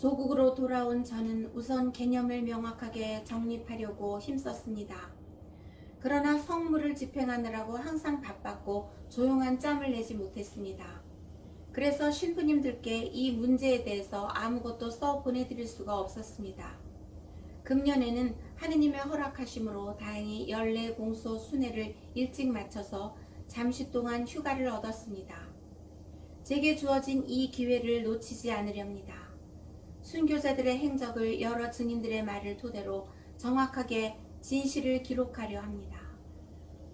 조국으로 돌아온 저는 우선 개념을 명확하게 정립하려고 힘썼습니다. 그러나 성무를 집행하느라고 항상 바빴고 조용한 짬을 내지 못했습니다. 그래서 신부님들께 이 문제에 대해서 아무것도 써 보내드릴 수가 없었습니다. 금년에는 하느님의 허락하심으로 다행히 연례 공소 순회를 일찍 마쳐서 잠시 동안 휴가를 얻었습니다. 제게 주어진 이 기회를 놓치지 않으렵니다. 순교자들의 행적을 여러 증인들의 말을 토대로 정확하게 진실을 기록하려 합니다.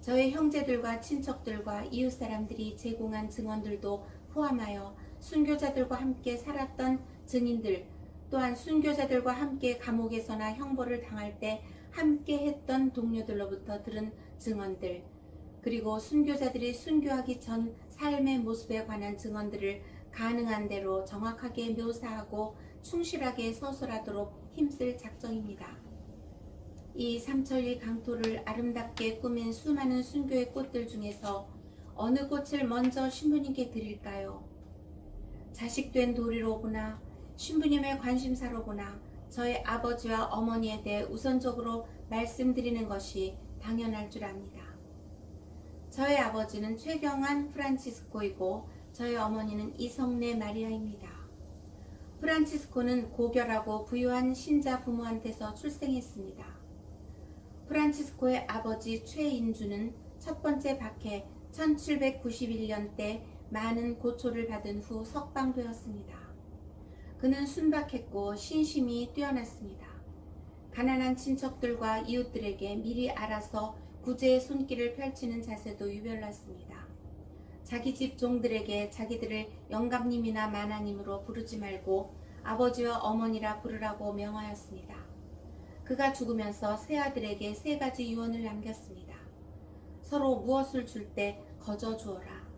저의 형제들과 친척들과 이웃 사람들이 제공한 증언들도 포함하여 순교자들과 함께 살았던 증인들, 또한 순교자들과 함께 감옥에서나 형벌을 당할 때 함께 했던 동료들로부터 들은 증언들, 그리고 순교자들이 순교하기 전 삶의 모습에 관한 증언들을 가능한 대로 정확하게 묘사하고 충실하게 서술하도록 힘쓸 작정입니다. 이 삼천리 강토를 아름답게 꾸민 수많은 순교의 꽃들 중에서 어느 꽃을 먼저 신부님께 드릴까요? 자식된 도리로 보나 신부님의 관심사로 보나 저의 아버지와 어머니에 대해 우선적으로 말씀드리는 것이 당연할 줄 압니다. 저의 아버지는 최경환 프란치스코이고 저의 어머니는 이성래 마리아입니다. 프란치스코는 고결하고 부유한 신자 부모한테서 출생했습니다. 프란치스코의 아버지 최인주는 첫 번째 박해 1791년 때 많은 고초를 받은 후 석방되었습니다. 그는 순박했고 신심이 뛰어났습니다. 가난한 친척들과 이웃들에게 미리 알아서 구제의 손길을 펼치는 자세도 유별났습니다. 자기 집 종들에게 자기들을 영감님이나 마나님으로 부르지 말고 아버지와 어머니라 부르라고 명하였습니다. 그가 죽으면서 세 아들에게 세 가지 유언을 남겼습니다. 서로 무엇을 줄 때 거저 주어라.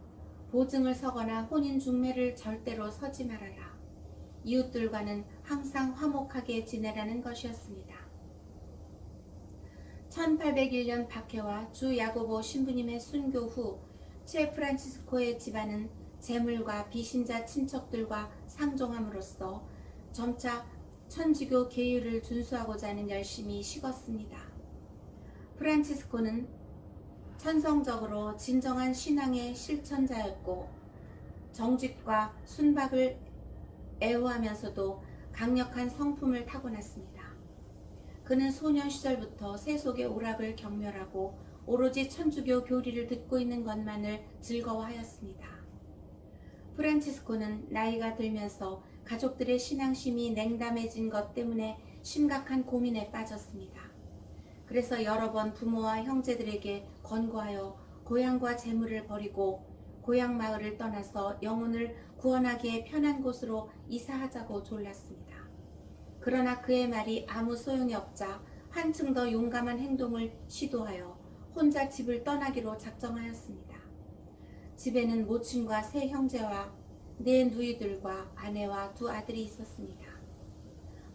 보증을 서거나 혼인 중매를 절대로 서지 말아라. 이웃들과는 항상 화목하게 지내라는 것이었습니다. 1801년 박해와 주 야고보 신부님의 순교 후 최 프란치스코의 집안은 재물과 비신자 친척들과 상종함으로써 점차 천주교 계율을 준수하고자 하는 열심이 식었습니다. 프란치스코는 천성적으로 진정한 신앙의 실천자였고 정직과 순박을 애호하면서도 강력한 성품을 타고났습니다. 그는 소년 시절부터 세속의 오락을 경멸하고 오로지 천주교 교리를 듣고 있는 것만을 즐거워하였습니다. 프란치스코는 나이가 들면서 가족들의 신앙심이 냉담해진 것 때문에 심각한 고민에 빠졌습니다. 그래서 여러 번 부모와 형제들에게 권고하여 고향과 재물을 버리고 고향 마을을 떠나서 영혼을 구원하기에 편한 곳으로 이사하자고 졸랐습니다. 그러나 그의 말이 아무 소용이 없자 한층 더 용감한 행동을 시도하여 혼자 집을 떠나기로 작정하였습니다. 집에는 모친과 세 형제와 네 누이들과 아내와 두 아들이 있었습니다.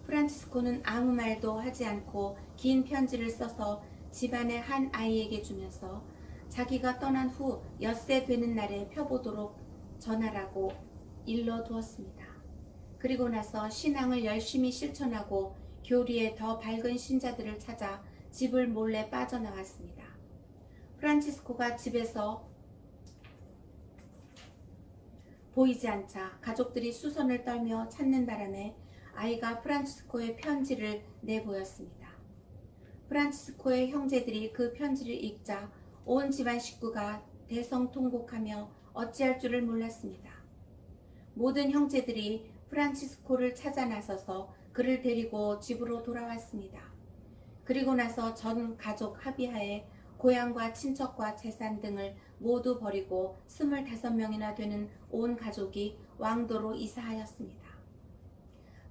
프란치스코는 아무 말도 하지 않고 긴 편지를 써서 집안의 한 아이에게 주면서 자기가 떠난 후 엿새 되는 날에 펴보도록 전하라고 일러두었습니다. 그리고 나서 신앙을 열심히 실천하고 교리에 더 밝은 신자들을 찾아 집을 몰래 빠져나왔습니다. 프란치스코가 집에서 보이지 않자 가족들이 수선을 떨며 찾는 바람에 아이가 프란치스코의 편지를 내보였습니다. 프란치스코의 형제들이 그 편지를 읽자 온 집안 식구가 대성통곡하며 어찌할 줄을 몰랐습니다. 모든 형제들이 프란치스코를 찾아 나서서 그를 데리고 집으로 돌아왔습니다. 그리고 나서 전 가족 합의하에 고향과 친척과 재산 등을 모두 버리고 25명이나 되는 온 가족이 왕도로 이사하였습니다.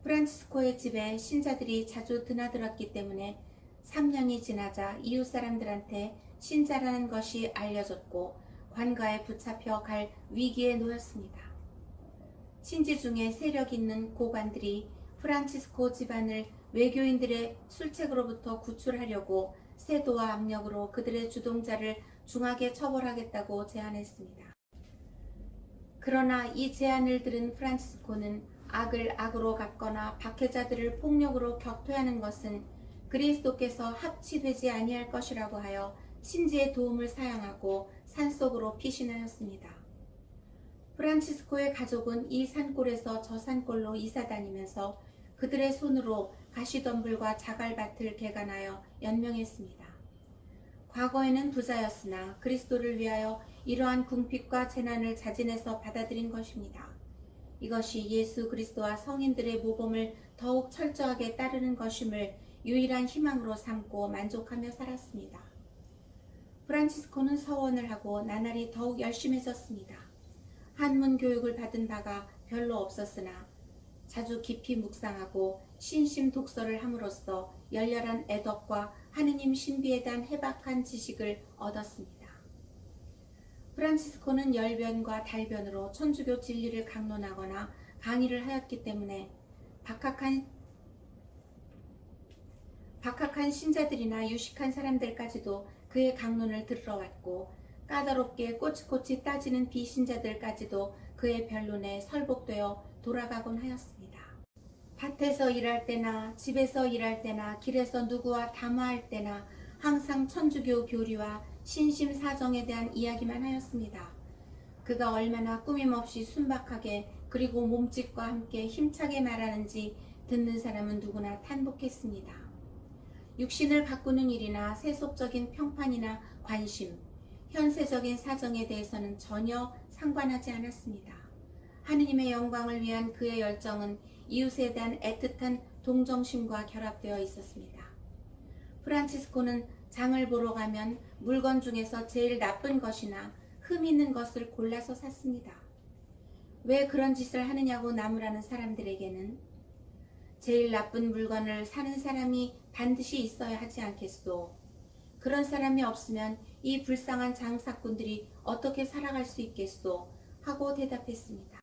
프란치스코의 집에 신자들이 자주 드나들었기 때문에 3년이 지나자 이웃 사람들한테 신자라는 것이 알려졌고 관가에 붙잡혀 갈 위기에 놓였습니다. 신지 중에 세력 있는 고관들이 프란치스코 집안을 외교인들의 술책으로부터 구출하려고 세도와 압력으로 그들의 주동자를 중하게 처벌하겠다고 제안했습니다. 그러나 이 제안을 들은 프란치스코는 악을 악으로 갚거나 박해자들을 폭력으로 격퇴하는 것은 그리스도께서 합치되지 아니할 것이라고 하여 친지의 도움을 사양하고 산속으로 피신하였습니다. 프란치스코의 가족은 이 산골에서 저 산골로 이사 다니면서 그들의 손으로 가시덤불과 자갈밭을 개간하여 연명했습니다. 과거에는 부자였으나 그리스도를 위하여 이러한 궁핍과 재난을 자진해서 받아들인 것입니다. 이것이 예수 그리스도와 성인들의 모범을 더욱 철저하게 따르는 것임을 유일한 희망으로 삼고 만족하며 살았습니다. 프란치스코는 서원을 하고 나날이 더욱 열심해졌습니다. 한문 교육을 받은 바가 별로 없었으나 자주 깊이 묵상하고 신심 독서를 함으로써 열렬한 애덕과 하느님 신비에 대한 해박한 지식을 얻었습니다. 프란치스코는 열변과 달변으로 천주교 진리를 강론하거나 강의를 하였기 때문에 박학한 신자들이나 유식한 사람들까지도 그의 강론을 들으러 왔고, 까다롭게 꼬치꼬치 따지는 비신자들까지도 그의 변론에 설복되어 돌아가곤 하였습니다. 밭에서 일할 때나 집에서 일할 때나 길에서 누구와 담화할 때나 항상 천주교 교리와 신심 사정에 대한 이야기만 하였습니다. 그가 얼마나 꾸밈없이 순박하게 그리고 몸짓과 함께 힘차게 말하는지 듣는 사람은 누구나 탄복했습니다. 육신을 가꾸는 일이나 세속적인 평판이나 관심, 현세적인 사정에 대해서는 전혀 상관하지 않았습니다. 하느님의 영광을 위한 그의 열정은 이웃에 대한 애틋한 동정심과 결합되어 있었습니다. 프란치스코는 장을 보러 가면 물건 중에서 제일 나쁜 것이나 흠 있는 것을 골라서 샀습니다. 왜 그런 짓을 하느냐고 나무라는 사람들에게는 제일 나쁜 물건을 사는 사람이 반드시 있어야 하지 않겠소. 그런 사람이 없으면 이 불쌍한 장사꾼들이 어떻게 살아갈 수 있겠소 하고 대답했습니다.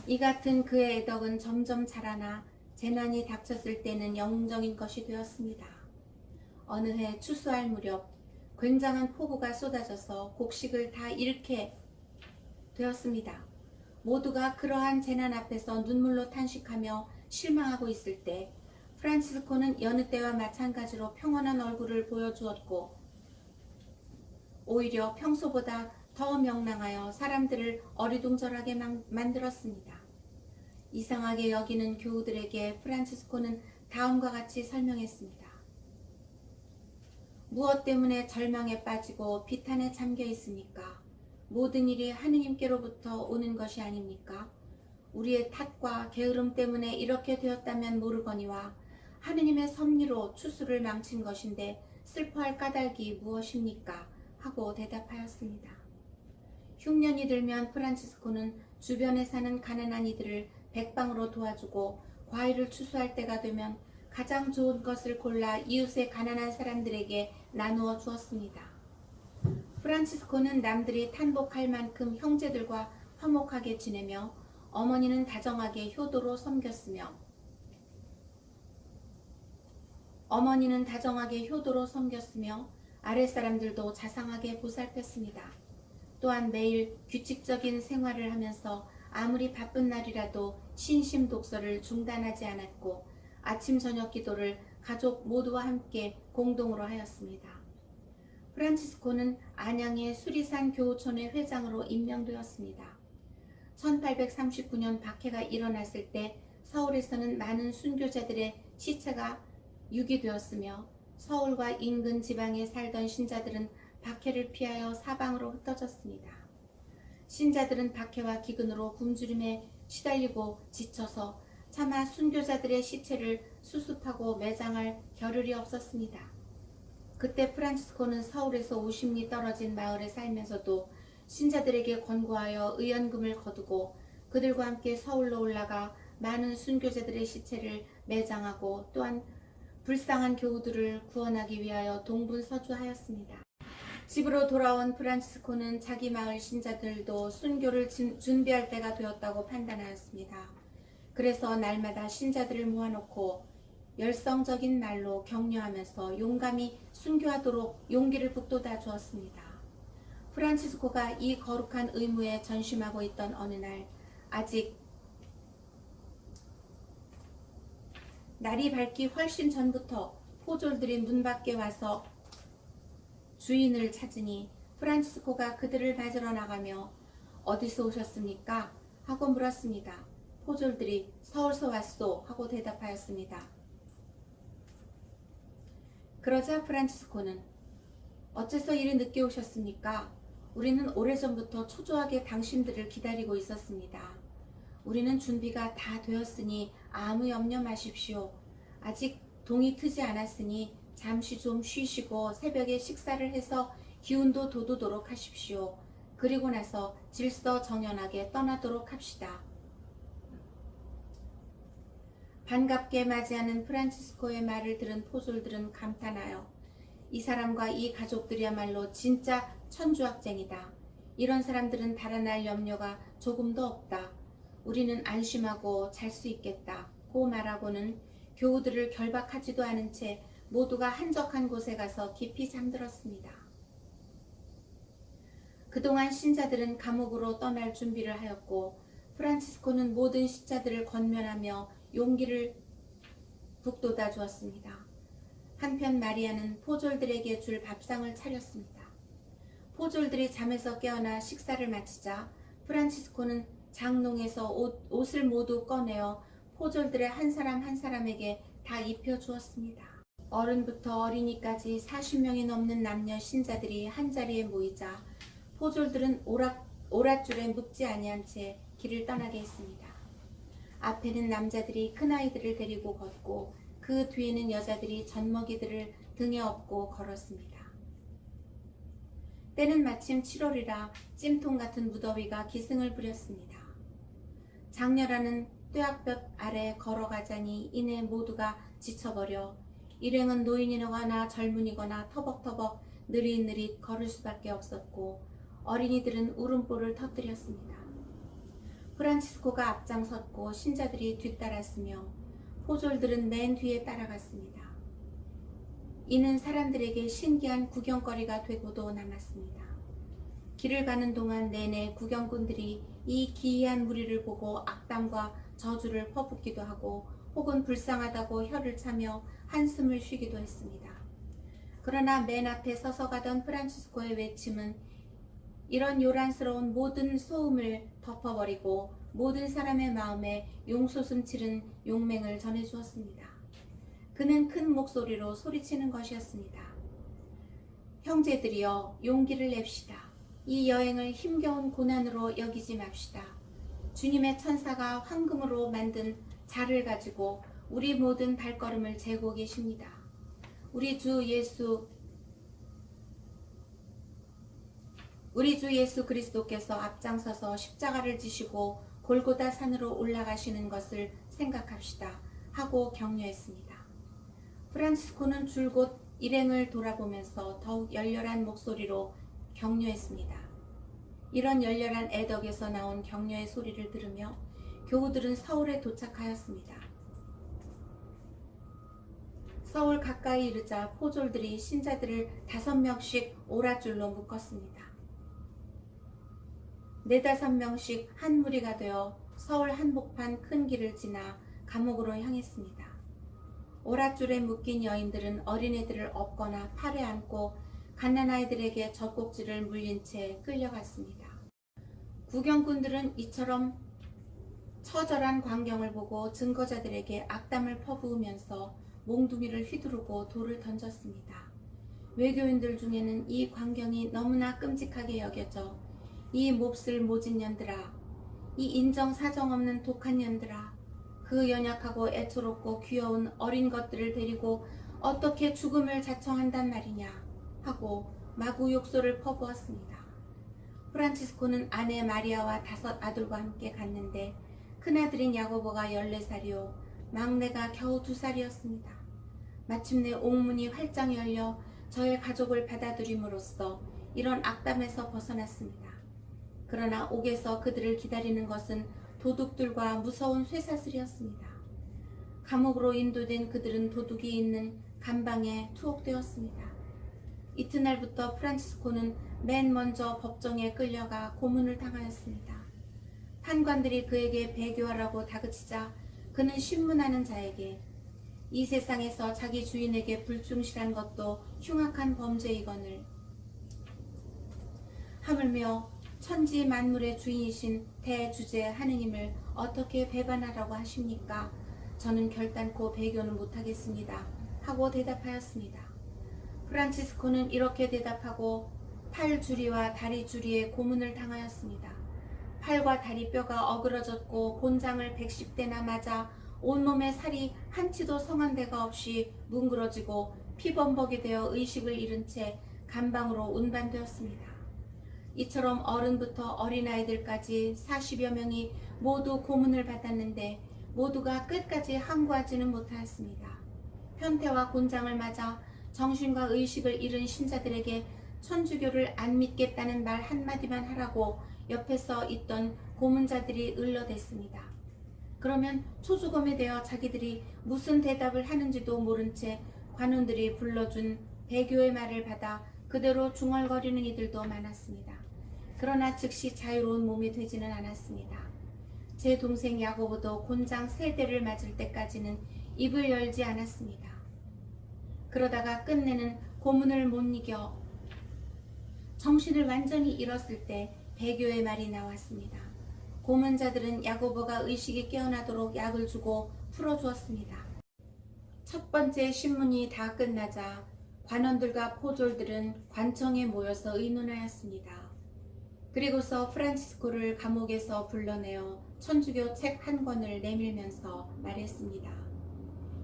이 같은 그의 애덕은 점점 자라나 재난이 닥쳤을 때는 영웅적인 것이 되었습니다. 어느 해 추수할 무렵 굉장한 폭우가 쏟아져서 곡식을 다 잃게 되었습니다. 모두가 그러한 재난 앞에서 눈물로 탄식하며 실망하고 있을 때 프란치스코는 여느 때와 마찬가지로 평온한 얼굴을 보여주었고, 오히려 평소보다 더 명랑하여 사람들을 어리둥절하게 만들었습니다. 이상하게 여기는 교우들에게 프란치스코는 다음과 같이 설명했습니다. 무엇 때문에 절망에 빠지고 비탄에 잠겨 있습니까? 모든 일이 하느님께로부터 오는 것이 아닙니까? 우리의 탓과 게으름 때문에 이렇게 되었다면 모르거니와 하느님의 섭리로 추수를 망친 것인데 슬퍼할 까닭이 무엇입니까? 하고 대답하였습니다. 흉년이 들면 프란치스코는 주변에 사는 가난한 이들을 백방으로 도와주고, 과일을 추수할 때가 되면 가장 좋은 것을 골라 이웃의 가난한 사람들에게 나누어 주었습니다. 프란치스코는 남들이 탄복할 만큼 형제들과 화목하게 지내며, 어머니는 다정하게 효도로 섬겼으며 아랫사람들도 자상하게 보살폈습니다. 또한 매일 규칙적인 생활을 하면서 아무리 바쁜 날이라도 신심 독서를 중단하지 않았고, 아침 저녁 기도를 가족 모두와 함께 공동으로 하였습니다. 프란치스코는 안양의 수리산 교우촌의 회장으로 임명되었습니다. 1839년 박해가 일어났을 때 서울에서는 많은 순교자들의 시체가 유기되었으며, 서울과 인근 지방에 살던 신자들은 박해를 피하여 사방으로 흩어졌습니다. 신자들은 박해와 기근으로 굶주림에 시달리고 지쳐서 차마 순교자들의 시체를 수습하고 매장할 겨를이 없었습니다. 그때 프란치스코는 서울에서 50리 떨어진 마을에 살면서도 신자들에게 권고하여 의연금을 거두고 그들과 함께 서울로 올라가 많은 순교자들의 시체를 매장하고, 또한 불쌍한 교우들을 구원하기 위하여 동분서주하였습니다. 집으로 돌아온 프란치스코는 자기 마을 신자들도 순교를 준비할 때가 되었다고 판단하였습니다. 그래서 날마다 신자들을 모아놓고 열성적인 말로 격려하면서 용감히 순교하도록 용기를 북돋아 주었습니다. 프란치스코가 이 거룩한 의무에 전심하고 있던 어느 날, 아직 날이 밝기 훨씬 전부터 포졸들이 문 밖에 와서 주인을 찾으니 프란치스코가 그들을 맞으러 나가며 어디서 오셨습니까? 하고 물었습니다. 포졸들이 서울서 왔소 하고 대답하였습니다. 그러자 프란치스코는 어째서 이리 늦게 오셨습니까? 우리는 오래전부터 초조하게 당신들을 기다리고 있었습니다. 우리는 준비가 다 되었으니 아무 염려 마십시오. 아직 동이 트지 않았으니 잠시 좀 쉬시고 새벽에 식사를 해서 기운도 돋우도록 하십시오. 그리고 나서 질서정연하게 떠나도록 합시다. 반갑게 맞이하는 프란치스코의 말을 들은 포졸들은 감탄하여 이 사람과 이 가족들이야말로 진짜 천주학쟁이다. 이런 사람들은 달아날 염려가 조금도 없다. 우리는 안심하고 잘 수 있겠다. 고 말하고는 교우들을 결박하지도 않은 채 모두가 한적한 곳에 가서 깊이 잠들었습니다. 그동안 신자들은 감옥으로 떠날 준비를 하였고 프란치스코는 모든 시자들을 권면하며 용기를 북돋아 주었습니다. 한편 마리아는 포졸들에게 줄 밥상을 차렸습니다. 포졸들이 잠에서 깨어나 식사를 마치자 프란치스코는 장롱에서 옷을 모두 꺼내어 포졸들의 한 사람 한 사람에게 다 입혀 주었습니다. 어른부터 어린이까지 40명이 넘는 남녀 신자들이 한자리에 모이자 포졸들은 오랏줄에 묶지 아니한 채 길을 떠나게 했습니다. 앞에는 남자들이 큰아이들을 데리고 걷고 그 뒤에는 여자들이 젖먹이들을 등에 업고 걸었습니다. 때는 마침 7월이라 찜통 같은 무더위가 기승을 부렸습니다. 장렬하는 뙤약볕 아래 걸어가자니 이내 모두가 지쳐버려 일행은 노인이거나 젊은이거나 터벅터벅 느릿느릿 걸을 수밖에 없었고 어린이들은 울음보를 터뜨렸습니다. 프란치스코가 앞장섰고 신자들이 뒤따랐으며 포졸들은 맨 뒤에 따라갔습니다. 이는 사람들에게 신기한 구경거리가 되고도 남았습니다. 길을 가는 동안 내내 구경꾼들이 이 기이한 무리를 보고 악담과 저주를 퍼붓기도 하고 혹은 불쌍하다고 혀를 차며 한숨을 쉬기도 했습니다. 그러나 맨 앞에 서서 가던 프란치스코의 외침은 이런 요란스러운 모든 소음을 덮어버리고 모든 사람의 마음에 용솟음 치른 용맹을 전해주었습니다. 그는 큰 목소리로 소리치는 것이었습니다. 형제들이여, 용기를 냅시다. 이 여행을 힘겨운 고난으로 여기지 맙시다. 주님의 천사가 황금으로 만든 자를 가지고 우리 모든 발걸음을 재고 계십니다. 우리 주 예수 그리스도께서 앞장서서 십자가를 지시고 골고다 산으로 올라가시는 것을 생각합시다 하고 격려했습니다. 프란치스코는 줄곧 일행을 돌아보면서 더욱 열렬한 목소리로 격려했습니다. 이런 열렬한 애덕에서 나온 격려의 소리를 들으며 교우들은 서울에 도착하였습니다. 서울 가까이 이르자 포졸들이 신자들을 5명씩 오랏줄로 묶었습니다. 4~5명씩 한 무리가 되어 서울 한복판 큰 길을 지나 감옥으로 향했습니다. 오랏줄에 묶인 여인들은 어린애들을 업거나 팔에 안고 갓난아이들에게 젖꼭지를 물린 채 끌려갔습니다. 구경꾼들은 이처럼 처절한 광경을 보고 증거자들에게 악담을 퍼부으면서 몽둥이를 휘두르고 돌을 던졌습니다. 외교인들 중에는 이 광경이 너무나 끔찍하게 여겨져 이 몹쓸 모진 년들아, 이 인정사정 없는 독한 년들아, 그 연약하고 애처롭고 귀여운 어린 것들을 데리고 어떻게 죽음을 자청한단 말이냐 하고 마구 욕설을 퍼부었습니다. 프란치스코는 아내 마리아와 5 아들과 함께 갔는데 큰아들인 야고보가 14살이요 막내가 겨우 2살이었습니다. 마침내 옥문이 활짝 열려 저의 가족을 받아들임으로써 이런 악담에서 벗어났습니다. 그러나 옥에서 그들을 기다리는 것은 도둑들과 무서운 쇠사슬이었습니다. 감옥으로 인도된 그들은 도둑이 있는 감방에 투옥되었습니다. 이튿날부터 프란치스코는 맨 먼저 법정에 끌려가 고문을 당하였습니다. 판관들이 그에게 배교하라고 다그치자 그는 신문하는 자에게 이 세상에서 자기 주인에게 불충실한 것도 흉악한 범죄이거늘 하물며 천지 만물의 주인이신 대주제 하느님을 어떻게 배반하라고 하십니까? 저는 결단코 배교는 못하겠습니다. 하고 대답하였습니다. 프란치스코는 이렇게 대답하고 팔주리와 다리주리에 고문을 당하였습니다. 팔과 다리 뼈가 어그러졌고 곤장을 110대나 맞아 온몸에 살이 한치도 성한 데가 없이 뭉그러지고 피범벅이 되어 의식을 잃은 채 감방으로 운반되었습니다. 이처럼 어른부터 어린아이들까지 40여 명이 모두 고문을 받았는데 모두가 끝까지 항구하지는 못하였습니다. 편태와 곤장을 맞아 정신과 의식을 잃은 신자들에게 천주교를 안 믿겠다는 말 한마디만 하라고 옆에서 있던 고문자들이 을러댔습니다. 그러면 초주검에 대어 자기들이 무슨 대답을 하는지도 모른 채 관원들이 불러준 배교의 말을 받아 그대로 중얼거리는 이들도 많았습니다. 그러나 즉시 자유로운 몸이 되지는 않았습니다. 제 동생 야고보도 곤장 3대를 맞을 때까지는 입을 열지 않았습니다. 그러다가 끝내는 고문을 못 이겨 정신을 완전히 잃었을 때 배교의 말이 나왔습니다. 고문자들은 야고보가 의식이 깨어나도록 약을 주고 풀어주었습니다. 첫 번째 신문이 다 끝나자 관원들과 포졸들은 관청에 모여서 의논하였습니다. 그리고서 프란치스코를 감옥에서 불러내어 천주교 책 한 권을 내밀면서 말했습니다.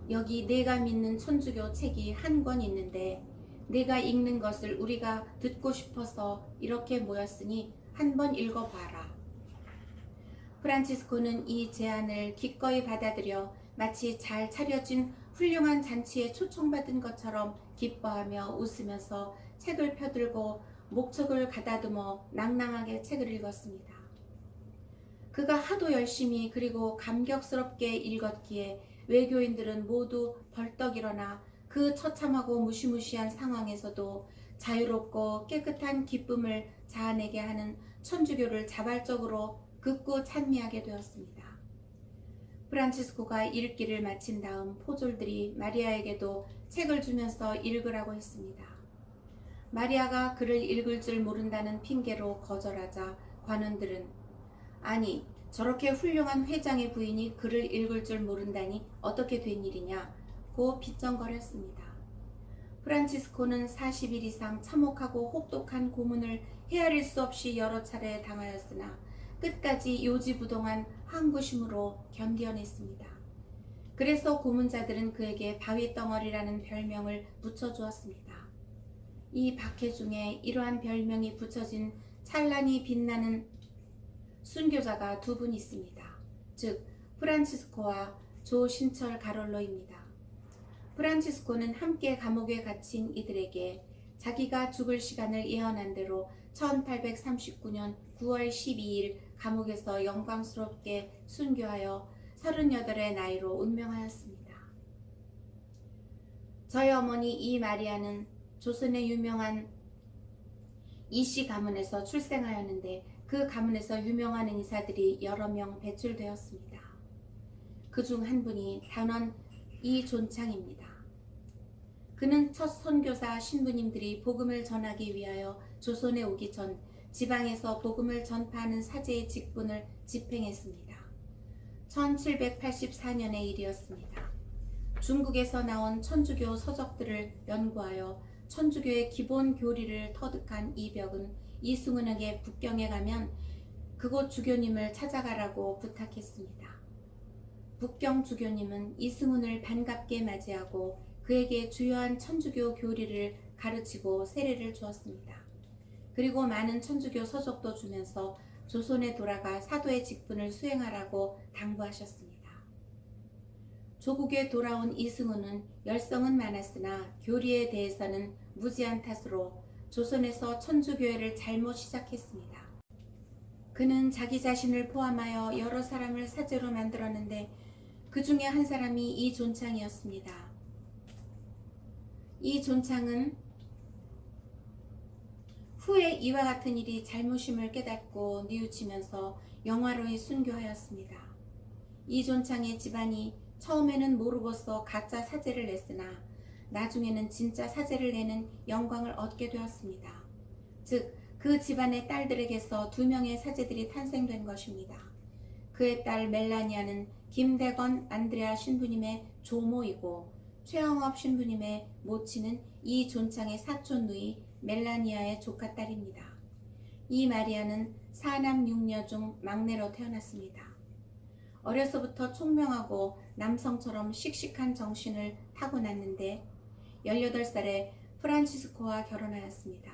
여기 내가 믿는 천주교 책이 한 권 있는데 내가 읽는 것을 우리가 듣고 싶어서 이렇게 모였으니 한번 읽어봐라. 프란치스코는 이 제안을 기꺼이 받아들여 마치 잘 차려진 훌륭한 잔치에 초청받은 것처럼 기뻐하며 웃으면서 책을 펴들고 목청을 가다듬어 낭낭하게 책을 읽었습니다. 그가 하도 열심히 그리고 감격스럽게 읽었기에 외교인들은 모두 벌떡 일어나 그 처참하고 무시무시한 상황에서도 자유롭고 깨끗한 기쁨을 자아내게 하는 천주교를 자발적으로 극구 찬미하게 되었습니다. 프란치스코가 읽기를 마친 다음 포졸들이 마리아에게도 책을 주면서 읽으라고 했습니다. 마리아가 글을 읽을 줄 모른다는 핑계로 거절하자 관원들은 아니 저렇게 훌륭한 회장의 부인이 글을 읽을 줄 모른다니 어떻게 된 일이냐고 빗정거렸습니다. 프란치스코는 40일 이상 참혹하고 혹독한 고문을 헤아릴 수 없이 여러 차례 당하였으나 끝까지 요지부동한 항구심으로 견뎌냈습니다. 그래서 고문자들은 그에게 바위덩어리라는 별명을 붙여주었습니다. 이 박해 중에 이러한 별명이 붙여진 찬란히 빛나는 순교자가 2분 있습니다. 즉 프란치스코와 조신철 가롤로입니다. 프란치스코는 함께 감옥에 gat힌 이들에게 자기가 죽을 시간을 예언한 대로 1839년 9월 12일 감옥에서 영광스럽게 순교하여 38의 나이로 운명하였습니다. 저희 어머니 이 마리아는 조선의 유명한 이씨 가문에서 출생하였는데 그 가문에서 유명한 의사들이 여러 명 배출되었습니다. 그중 한 분이 단원 이존창입니다. 그는 첫 선교사 신부님들이 복음을 전하기 위하여 조선에 오기 전 지방에서 복음을 전파하는 사제의 직분을 집행했습니다. 1784년의 일이었습니다. 중국에서 나온 천주교 서적들을 연구하여 천주교의 기본 교리를 터득한 이벽은 이승훈에게 북경에 가면 그곳 주교님을 찾아가라고 부탁했습니다. 북경 주교님은 이승훈을 반갑게 맞이하고 그에게 주요한 천주교 교리를 가르치고 세례를 주었습니다. 그리고 많은 천주교 서적도 주면서 조선에 돌아가 사도의 직분을 수행하라고 당부하셨습니다. 조국에 돌아온 이승훈은 열성은 많았으나 교리에 대해서는 무지한 탓으로 조선에서 천주교회를 잘못 시작했습니다. 그는 자기 자신을 포함하여 여러 사람을 사제로 만들었는데 그 중에 한 사람이 이존창이었습니다. 이존창은 후에 이와 같은 일이 잘못임을 깨닫고 뉘우치면서 영화로이 순교하였습니다. 이존창의 집안이 처음에는 모르고서 가짜 사제를 냈으나 나중에는 진짜 사제를 내는 영광을 얻게 되었습니다. 즉, 그 집안의 딸들에게서 2명의 사제들이 탄생된 것입니다. 그의 딸 멜라니아는 김대건 안드레아 신부님의 조모이고 최영업 신부님의 모친은 이 존창의 사촌 누이 멜라니아의 조카딸입니다. 이 마리아는 4남 6녀 중 막내로 태어났습니다. 어려서부터 총명하고 남성처럼 씩씩한 정신을 타고났는데 18살에 프란치스코와 결혼하였습니다.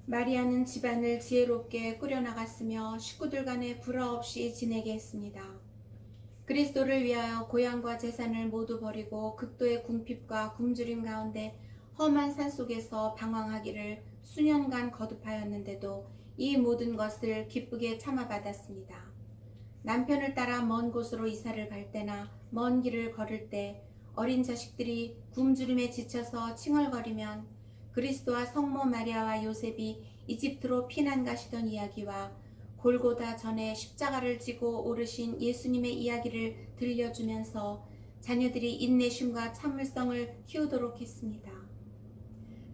마리아는 집안을 지혜롭게 꾸려나갔으며 식구들 간에 불화 없이 지내게 했습니다. 그리스도를 위하여 고향과 재산을 모두 버리고 극도의 궁핍과 굶주림 가운데 험한 산 속에서 방황하기를 수년간 거듭하였는데도 이 모든 것을 기쁘게 참아받았습니다. 남편을 따라 먼 곳으로 이사를 갈 때나 먼 길을 걸을 때 어린 자식들이 굶주림에 지쳐서 칭얼거리면 그리스도와 성모 마리아와 요셉이 이집트로 피난 가시던 이야기와 골고다 전에 십자가를 지고 오르신 예수님의 이야기를 들려주면서 자녀들이 인내심과 참을성을 키우도록 했습니다.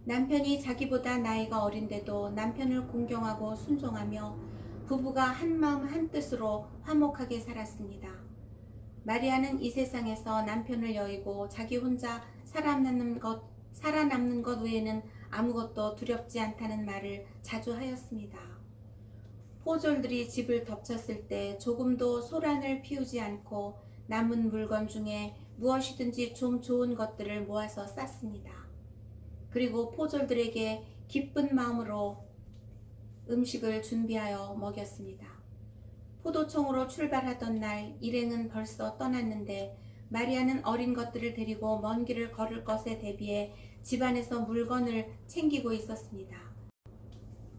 남편이 자기보다 나이가 어린데도 남편을 공경하고 순종하며 부부가 한마음 한뜻으로 화목하게 살았습니다. 마리아는 이 세상에서 남편을 여의고 자기 혼자 살아남는 것 외에는 아무것도 두렵지 않다는 말을 자주 하였습니다. 포졸들이 집을 덮쳤을 때 조금도 소란을 피우지 않고 남은 물건 중에 무엇이든지 좀 좋은 것들을 모아서 쌌습니다. 그리고 포졸들에게 기쁜 마음으로 음식을 준비하여 먹였습니다. 포도청으로 출발하던 날 일행은 벌써 떠났는데 마리아는 어린 것들을 데리고 먼 길을 걸을 것에 대비해 집안에서 물건을 챙기고 있었습니다.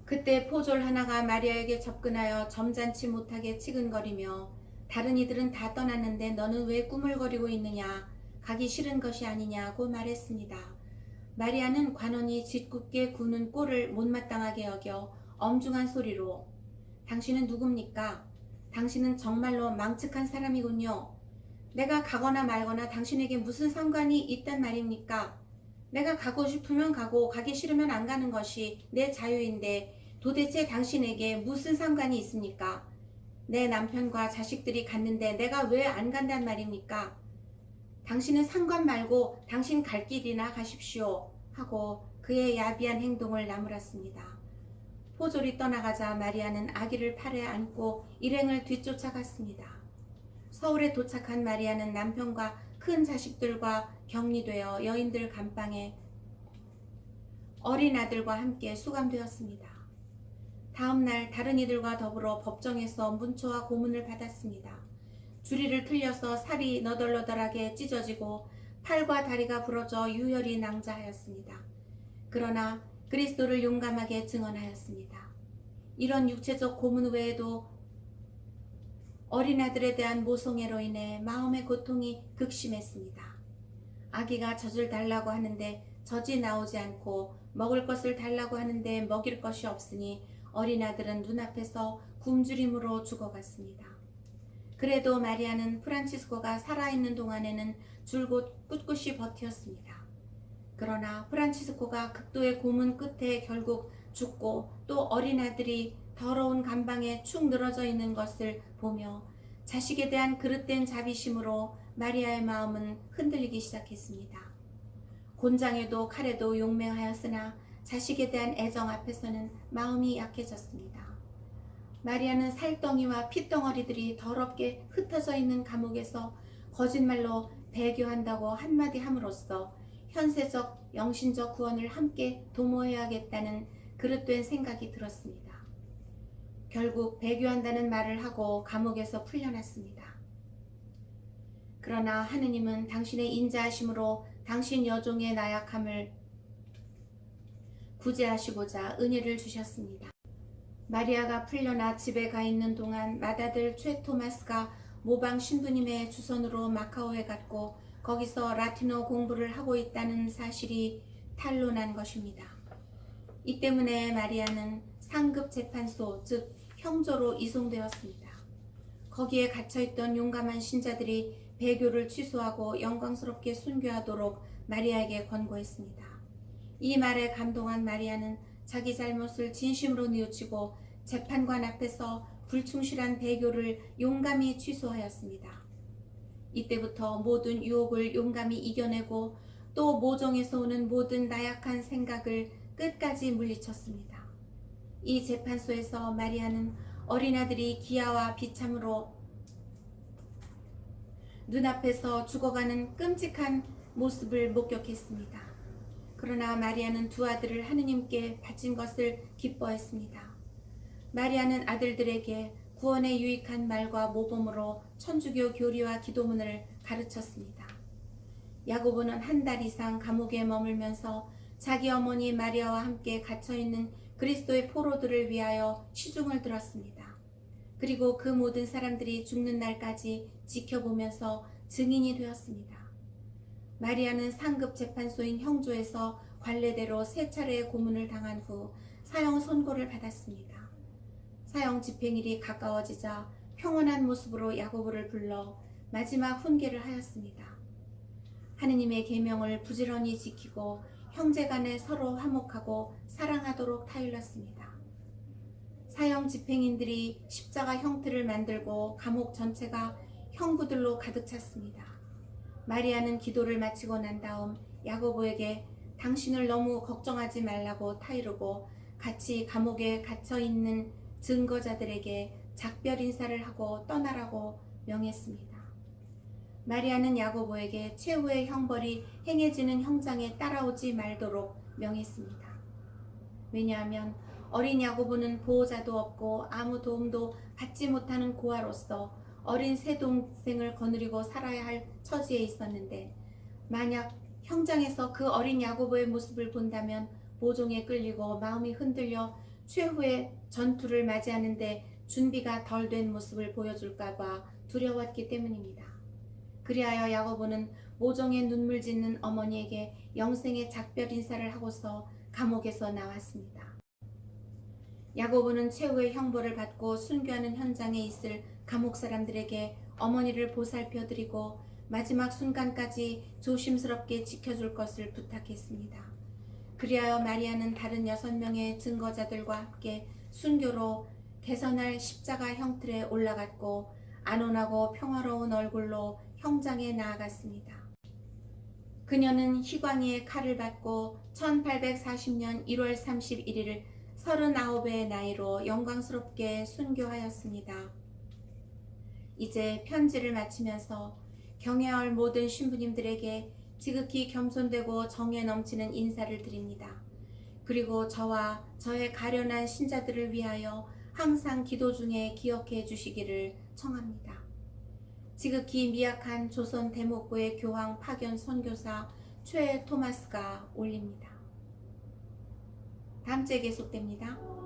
그때 포졸 하나가 마리아에게 접근하여 점잖지 못하게 치근거리며 다른 이들은 다 떠났는데 너는 왜 꾸물거리고 있느냐, 가기 싫은 것이 아니냐고 말했습니다. 마리아는 관원이 짓궂게 구는 꼴을 못마땅하게 여겨 엄중한 소리로 당신은 누굽니까? 당신은 정말로 망측한 사람이군요. 내가 가거나 말거나 당신에게 무슨 상관이 있단 말입니까? 내가 가고 싶으면 가고 가기 싫으면 안 가는 것이 내 자유인데 도대체 당신에게 무슨 상관이 있습니까? 내 남편과 자식들이 갔는데 내가 왜 안 간단 말입니까? 당신은 상관 말고 당신 갈 길이나 가십시오 하고 그의 야비한 행동을 나무랐습니다. 포졸이 떠나가자 마리아는 아기를 팔에 안고 일행을 뒤쫓아갔습니다. 서울에 도착한 마리아는 남편과 큰 자식들과 격리되어 여인들 감방에 어린 아들과 함께 수감되었습니다. 다음 날 다른 이들과 더불어 법정에서 문초와 고문을 받았습니다. 주리를 틀려서 살이 너덜너덜하게 찢어지고 팔과 다리가 부러져 유혈이 낭자하였습니다. 그러나 그리스도를 용감하게 증언하였습니다. 이런 육체적 고문 외에도 어린 아들에 대한 모성애로 인해 마음의 고통이 극심했습니다. 아기가 젖을 달라고 하는데 젖이 나오지 않고 먹을 것을 달라고 하는데 먹일 것이 없으니 어린 아들은 눈앞에서 굶주림으로 죽어갔습니다. 그래도 마리아는 프란치스코가 살아있는 동안에는 줄곧 꿋꿋이 버텼습니다. 그러나 프란치스코가 극도의 고문 끝에 결국 죽고 또 어린 아들이 더러운 감방에 축 늘어져 있는 것을 보며 자식에 대한 그릇된 자비심으로 마리아의 마음은 흔들리기 시작했습니다. 곤장에도 칼에도 용맹하였으나 자식에 대한 애정 앞에서는 마음이 약해졌습니다. 마리아는 살덩이와 핏덩어리들이 더럽게 흩어져 있는 감옥에서 거짓말로 배교한다고 한마디 함으로써 현세적 영신적 구원을 함께 도모해야겠다는 그릇된 생각이 들었습니다. 결국 배교한다는 말을 하고 감옥에서 풀려났습니다. 그러나 하느님은 당신의 인자하심으로 당신 여종의 나약함을 구제하시고자 은혜를 주셨습니다. 마리아가 풀려나 집에 가 있는 동안 맏아들 최 토마스가 모방 신부님의 주선으로 마카오에 갔고 거기서 라틴어 공부를 하고 있다는 사실이 탄로난 것입니다. 이 때문에 마리아는 상급 재판소, 즉 형조로 이송되었습니다. 거기에 갇혀있던 용감한 신자들이 배교를 취소하고 영광스럽게 순교하도록 마리아에게 권고했습니다. 이 말에 감동한 마리아는 자기 잘못을 진심으로 뉘우치고 재판관 앞에서 불충실한 배교를 용감히 취소하였습니다. 이때부터 모든 유혹을 용감히 이겨내고 또 모종에서 오는 모든 나약한 생각을 끝까지 물리쳤습니다. 이 재판소에서 마리아는 어린아들이 기아와 비참으로 눈앞에서 죽어가는 끔찍한 모습을 목격했습니다. 그러나 마리아는 두 아들을 하느님께 바친 것을 기뻐했습니다. 마리아는 아들들에게 구원에 유익한 말과 모범으로 천주교 교리와 기도문을 가르쳤습니다. 야고보는 한 달 이상 감옥에 머물면서 자기 어머니 마리아와 함께 갇혀있는 그리스도의 포로들을 위하여 시중을 들었습니다. 그리고 그 모든 사람들이 죽는 날까지 지켜보면서 증인이 되었습니다. 마리아는 상급 재판소인 형조에서 관례대로 3차례의 고문을 당한 후 사형 선고를 받았습니다. 사형 집행일이 가까워지자 평온한 모습으로 야고보를 불러 마지막 훈계를 하였습니다. 하느님의 계명을 부지런히 지키고 형제간에 서로 화목하고 사랑하도록 타일렀습니다. 사형 집행인들이 십자가 형틀을 만들고 감옥 전체가 형구들로 가득 찼습니다. 마리아는 기도를 마치고 난 다음 야고보에게 당신을 너무 걱정하지 말라고 타이르고 같이 감옥에 갇혀있는 증거자들에게 작별 인사를 하고 떠나라고 명했습니다. 마리아는 야고보에게 최후의 형벌이 행해지는 형장에 따라오지 말도록 명했습니다. 왜냐하면 어린 야고보는 보호자도 없고 아무 도움도 받지 못하는 고아로서 어린 새 동생을 거느리고 살아야 할 처지에 있었는데 만약 형장에서 그 어린 야고보의 모습을 본다면 모종에 끌리고 마음이 흔들려 최후의 전투를 맞이하는데 준비가 덜 된 모습을 보여줄까봐 두려웠기 때문입니다. 그리하여 야고보는 모종에 눈물 짓는 어머니에게 영생의 작별 인사를 하고서 감옥에서 나왔습니다. 야고보는 최후의 형벌을 받고 순교하는 현장에 있을 감옥 사람들에게 어머니를 보살펴 드리고 마지막 순간까지 조심스럽게 지켜줄 것을 부탁했습니다. 그리하여 마리아는 다른 6명의 증거자들과 함께 순교로 개선할 십자가 형틀에 올라갔고 안온하고 평화로운 얼굴로 형장에 나아갔습니다. 그녀는 희광이의 칼을 받고 1840년 1월 31일 39의 나이로 영광스럽게 순교하였습니다. 이제 편지를 마치면서 경애할 모든 신부님들에게 지극히 겸손되고 정에 넘치는 인사를 드립니다. 그리고 저와 저의 가련한 신자들을 위하여 항상 기도 중에 기억해 주시기를 청합니다. 지극히 미약한 조선 대목구의 교황 파견 선교사 최 토마스가 올립니다. 다음 주에 계속됩니다.